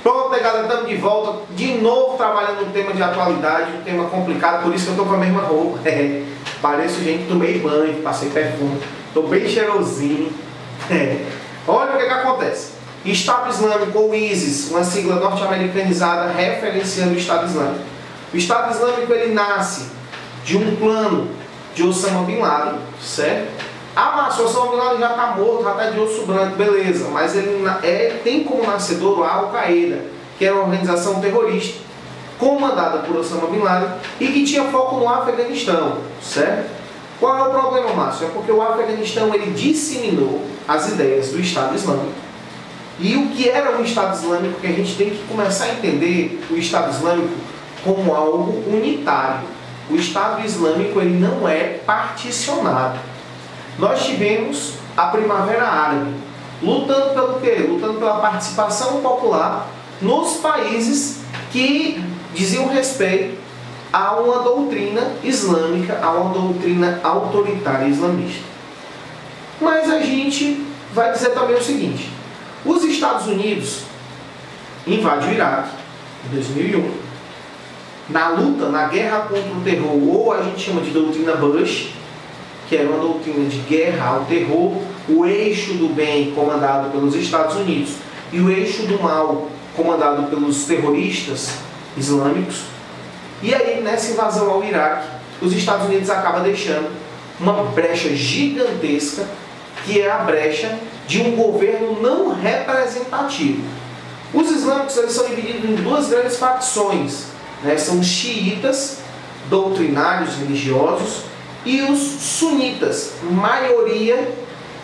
Pronto, negada, estamos de volta, de novo trabalhando um tema de atualidade, um tema complicado, por isso que eu estou com a mesma roupa. Pareço gente que tomei banho, passei perfume, estou bem cheirosinho. Olha o que acontece. Estado Islâmico, ou ISIS, uma sigla norte-americanizada referenciando o Estado Islâmico. O Estado Islâmico ele nasce de um plano de Osama Bin Laden, certo? Mas o Osama Bin Laden já está morto, já está de osso branco, beleza, mas ele tem como nascedor a Al-Qaeda, que era uma organização terrorista comandada por Osama Bin Laden e que tinha foco no Afeganistão, certo? Qual é o problema, Márcio? É porque o Afeganistão ele disseminou as ideias do Estado Islâmico. E o que era o Estado Islâmico, que a gente tem que começar a entender o Estado Islâmico como algo unitário. O Estado Islâmico ele não é particionado. Nós tivemos a Primavera Árabe, lutando pelo quê? Lutando pela participação popular nos países que diziam respeito a uma doutrina islâmica, a uma doutrina autoritária islamista. Mas a gente vai dizer também o seguinte: os Estados Unidos invadiram o Iraque em 2001, na luta, na guerra contra o terror, ou a gente chama de doutrina Bush, que era uma doutrina de guerra ao terror, o eixo do bem comandado pelos Estados Unidos e o eixo do mal comandado pelos terroristas islâmicos. E aí, nessa invasão ao Iraque, os Estados Unidos acabam deixando uma brecha gigantesca, que é a brecha de um governo não representativo. Os islâmicos eles são divididos em duas grandes facções, né? São os xiitas, doutrinários religiosos, e os sunitas, maioria,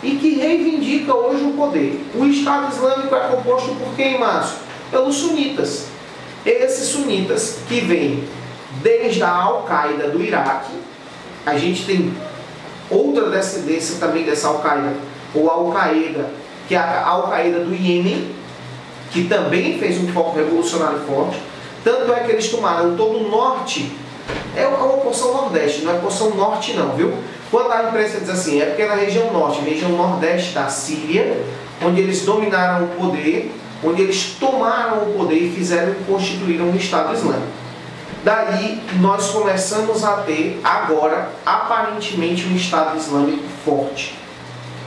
e que reivindica hoje o poder. O Estado Islâmico é composto por quem, Márcio? Pelos sunitas. Esses sunitas que vêm desde a Al-Qaeda do Iraque. A gente tem outra descendência também dessa Al-Qaeda, ou Al-Qaeda, que é a Al-Qaeda do Iêmen, que também fez um foco revolucionário forte. Tanto é que eles tomaram todo o norte. É uma porção nordeste, não é porção norte não, viu? Quando a imprensa diz assim, é porque é na região norte, região nordeste da Síria, onde eles dominaram o poder, onde eles tomaram o poder e fizeram e constituíram um Estado Islâmico. Daí nós começamos a ter agora, aparentemente, um Estado Islâmico forte.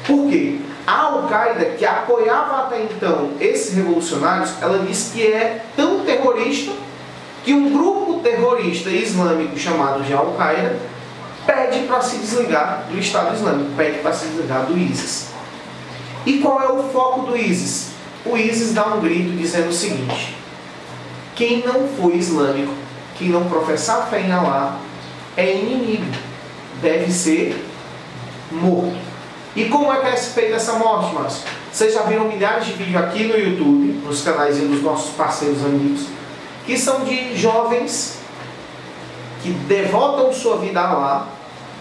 Por quê? A Al-Qaeda, que apoiava até então esses revolucionários, ela diz que é tão terrorista que um grupo terrorista islâmico chamado de Al-Qaeda pede para se desligar do Estado Islâmico, pede para se desligar do ISIS. E qual é o foco do ISIS? O ISIS dá um grito dizendo o seguinte: quem não for islâmico, quem não professar fé em Alá, é inimigo, deve ser morto. E como é que é feita essa morte, Márcio? Vocês já viram milhares de vídeos aqui no YouTube, nos canais dos nossos parceiros amigos, que são de jovens que devotam sua vida a Alá,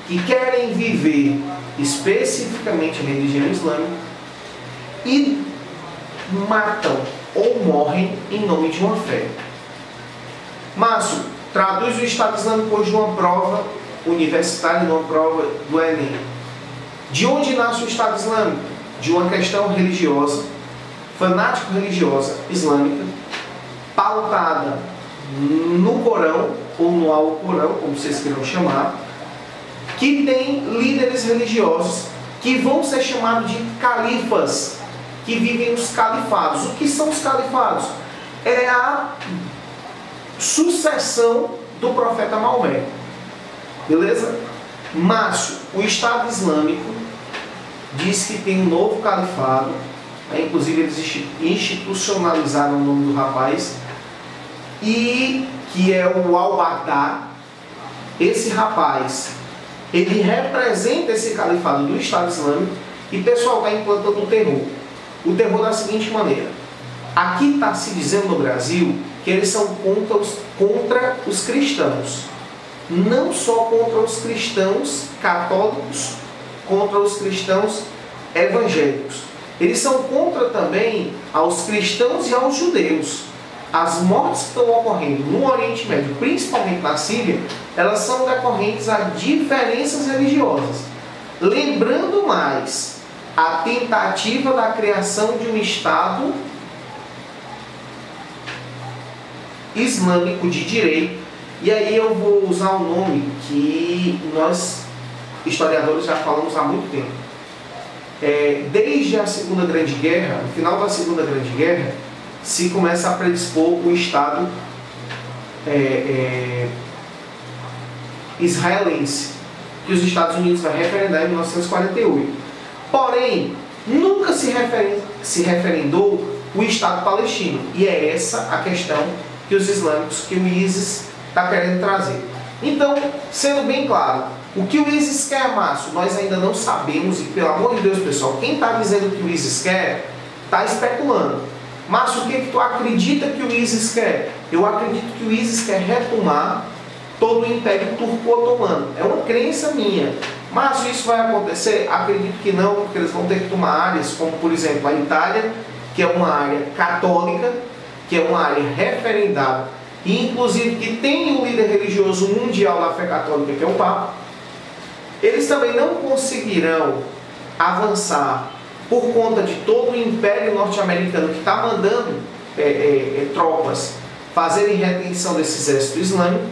que querem viver especificamente a religião islâmica e matam ou morrem em nome de uma fé. Márcio, traduz o Estado Islâmico hoje numa prova universitária, numa prova do Enem. De onde nasce o Estado Islâmico? De uma questão religiosa, fanático-religiosa islâmica, pautada no Corão, ou no Alcorão, como vocês queiram chamar, que tem líderes religiosos que vão ser chamados de califas, que vivem os califados. O que são os califados? É a sucessão do profeta Maomé. Beleza? Márcio, o Estado Islâmico diz que tem um novo califado, inclusive eles institucionalizaram o nome do rapaz, e que é o Al-Baghdad. Esse rapaz, ele representa esse califado do Estado Islâmico e o pessoal está implantando o terror. O terror da seguinte maneira: aqui está se dizendo no Brasil que eles são contra os cristãos. Não só contra os cristãos católicos, contra os cristãos evangélicos. Eles são contra também aos cristãos e aos judeus. As mortes que estão ocorrendo no Oriente Médio, principalmente na Síria, elas são decorrentes a diferenças religiosas. Lembrando mais, a tentativa da criação de um Estado Islâmico de direito. E aí eu vou usar um nome que nós, historiadores, já falamos há muito tempo. Desde a Segunda Grande Guerra, no final da Segunda Grande Guerra, se começa a predispor o Estado israelense, que os Estados Unidos vai referendar em 1948. Porém, nunca se referendou o Estado palestino. E é essa a questão que os islâmicos, que o ISIS está querendo trazer. Então, sendo bem claro, o que o ISIS quer, Márcio, nós ainda não sabemos. E pelo amor de Deus, pessoal, quem está dizendo que o ISIS quer, está especulando. Márcio, o que tu acredita que o ISIS quer? Eu acredito que o ISIS quer retomar todo o Império Turco-Otomano. É uma crença minha. Márcio, isso vai acontecer? Acredito que não, porque eles vão ter que tomar áreas como, por exemplo, a Itália, que é uma área católica, que é uma área referendada, e inclusive que tem o líder religioso mundial da fé católica, que é o Papa. Eles também não conseguirão avançar por conta de todo o Império Norte-Americano que está mandando tropas fazerem retenção desse exército islâmico.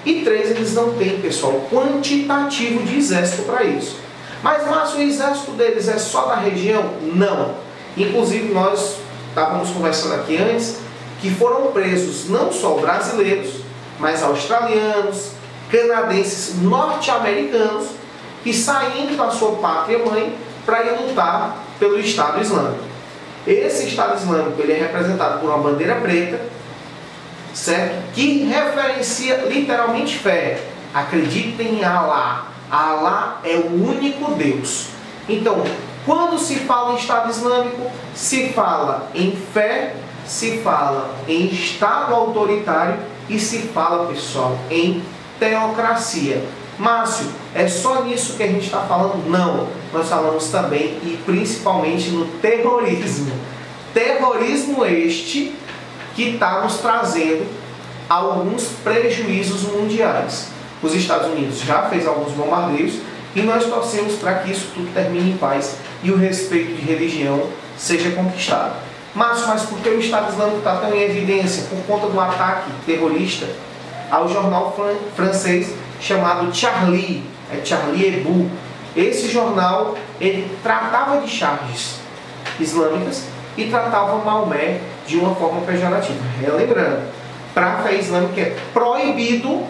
E 3, eles não têm, pessoal, quantitativo de exército para isso. Mas, Márcio, o exército deles é só da região? Não. Inclusive, nós estávamos conversando aqui antes que foram presos não só brasileiros, mas australianos, canadenses, norte-americanos, que saindo da sua pátria-mãe para ir lutar pelo Estado Islâmico. Esse Estado Islâmico ele é representado por uma bandeira preta, certo? Que referencia literalmente fé. Acreditem em Allah. Allah é o único Deus. Então, quando se fala em Estado Islâmico, se fala em fé, se fala em Estado autoritário e se fala, pessoal, em teocracia. Márcio, é só nisso que a gente está falando? Não, nós falamos também e principalmente no terrorismo. Terrorismo este que está nos trazendo alguns prejuízos mundiais. Os Estados Unidos já fez alguns bombardeios e nós torcemos para que isso tudo termine em paz e o respeito de religião seja conquistado. Mas por que o Estado Islâmico está tão em evidência? Por conta do ataque terrorista ao jornal francês chamado Charlie Hebdo. Esse jornal ele tratava de charges islâmicas e tratava Maomé de uma forma pejorativa. Lembrando, para a fé islâmica é proibido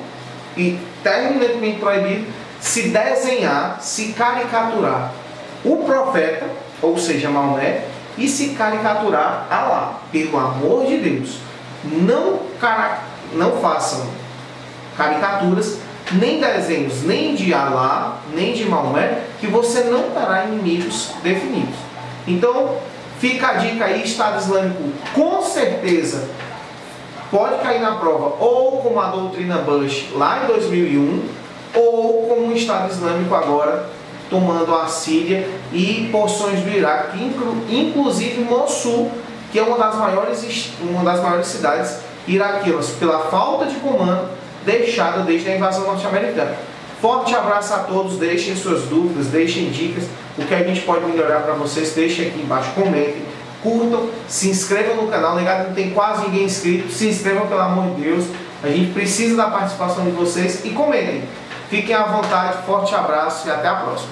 e terminantemente proibido se desenhar, se caricaturar o profeta, ou seja, Maomé, e se caricaturar Allah. Pelo amor de Deus, não façam caricaturas, nem desenhos, nem de Allah, nem de Maomé, que você não terá inimigos definidos. Então, fica a dica aí, Estado Islâmico com certeza pode cair na prova, ou como a doutrina Bush lá em 2001, ou como o Estado Islâmico agora tomando a Síria e porções do Iraque, inclusive Mossul, que é uma das maiores cidades iraquianas, pela falta de comando deixada desde a invasão norte-americana. Forte abraço a todos, deixem suas dúvidas, deixem dicas, o que a gente pode melhorar para vocês, deixem aqui embaixo, comentem, curtam, se inscrevam no canal, negado, não tem quase ninguém inscrito, se inscrevam pelo amor de Deus, a gente precisa da participação de vocês e comentem. Fiquem à vontade, forte abraço e até a próxima.